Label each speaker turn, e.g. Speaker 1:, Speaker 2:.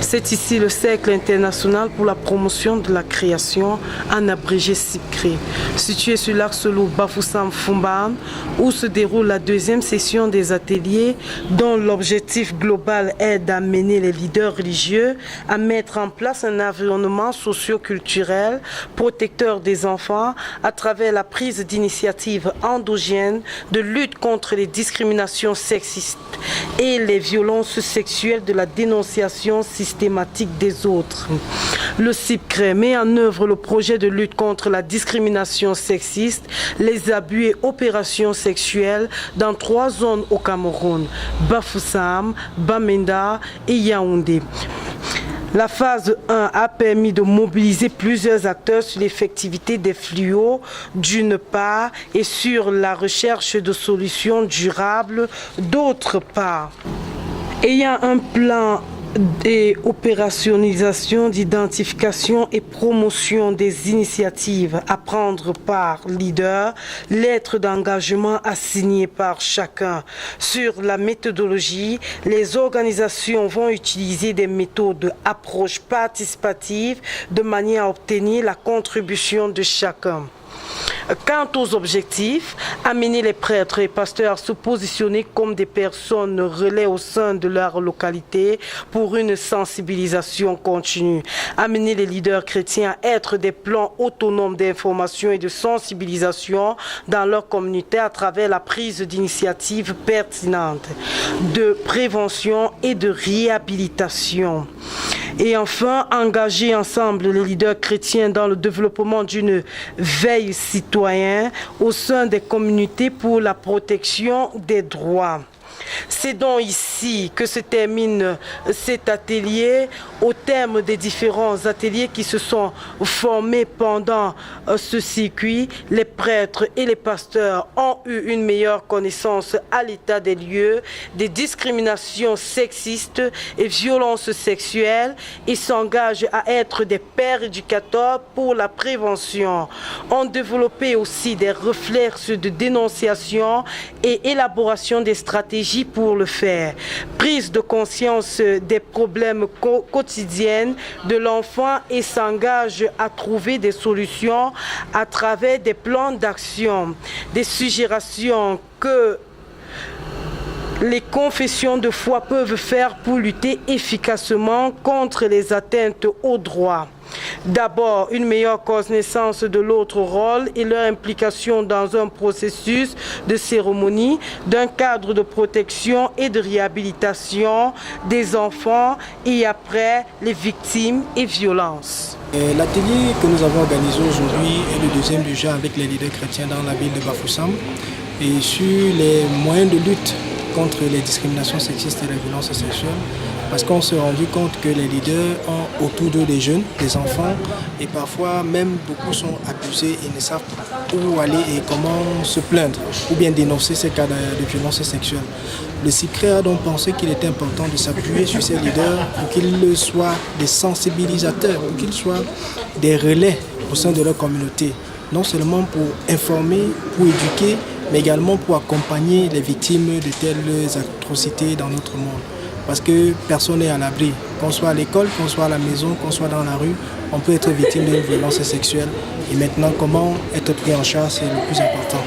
Speaker 1: C'est ici le Cercle international pour la promotion de la création, en abrégé CIPCRE, situé sur l'axe Lou Bafoussam-Fumban, où se déroule la deuxième session des ateliers, dont l'objectif global est d'amener les leaders religieux à mettre en place un environnement socio-culturel protecteur des enfants à travers la prise d'initiatives endogènes de lutte contre les discriminations sexistes et les violences sexuelles, de la dénonciation systématique des autres. Le CIPCRE met en œuvre le projet de lutte contre la discrimination sexiste, les abus et opérations sexuelles dans 3 zones au Cameroun, Bafoussam, Bamenda et Yaoundé. La phase 1 a permis de mobiliser plusieurs acteurs sur l'effectivité des fléaux d'une part et sur la recherche de solutions durables d'autre part. Ayant un plan et opérationnalisation d'identification et promotion des initiatives à prendre par leader, lettre d'engagement assignée par chacun. Sur la méthodologie, les organisations vont utiliser des méthodes d'approche participative de manière à obtenir la contribution de chacun. Quant aux objectifs, amener les prêtres et pasteurs à se positionner comme des personnes relais au sein de leur localité pour une sensibilisation continue. Amener les leaders chrétiens à être des plans autonomes d'information et de sensibilisation dans leur communauté à travers la prise d'initiatives pertinentes, de prévention et de réhabilitation. Et enfin, engager ensemble les leaders chrétiens dans le développement d'une veille citoyenne au sein des communautés pour la protection des droits. C'est donc ici que se termine cet atelier. Au terme des différents ateliers qui se sont formés pendant ce circuit, les prêtres et les pasteurs ont eu une meilleure connaissance à l'état des lieux, des discriminations sexistes et violences sexuelles et s'engagent à être des pères éducateurs pour la prévention. Ont développé aussi des réflexes de dénonciation et élaboration des stratégies pour le faire. Prise de conscience des problèmes quotidiens de l'enfant et s'engage à trouver des solutions à travers des plans d'action, des suggérations que les confessions de foi peuvent faire pour lutter efficacement contre les atteintes aux droits. D'abord, une meilleure connaissance de l'autre rôle et leur implication dans un processus de cérémonie, d'un cadre de protection et de réhabilitation des enfants et après les victimes et violences.
Speaker 2: L'atelier que nous avons organisé aujourd'hui est le deuxième du genre avec les leaders chrétiens dans la ville de Bafoussam et sur les moyens de lutte contre les discriminations sexistes et les violences sexuelles. Parce qu'on s'est rendu compte que les leaders ont autour d'eux des jeunes, des enfants, et parfois même beaucoup sont abusés et ne savent où aller et comment se plaindre, ou bien dénoncer ces cas de violences sexuelles. Le CIPCRE a donc pensé qu'il était important de s'appuyer sur ces leaders pour qu'ils soient des sensibilisateurs, pour qu'ils soient des relais au sein de leur communauté, non seulement pour informer, pour éduquer, mais également pour accompagner les victimes de telles atrocités dans notre monde. Parce que personne n'est à l'abri, qu'on soit à l'école, qu'on soit à la maison, qu'on soit dans la rue, on peut être victime d'une violence sexuelle. Et maintenant, comment être pris en charge, c'est le plus important.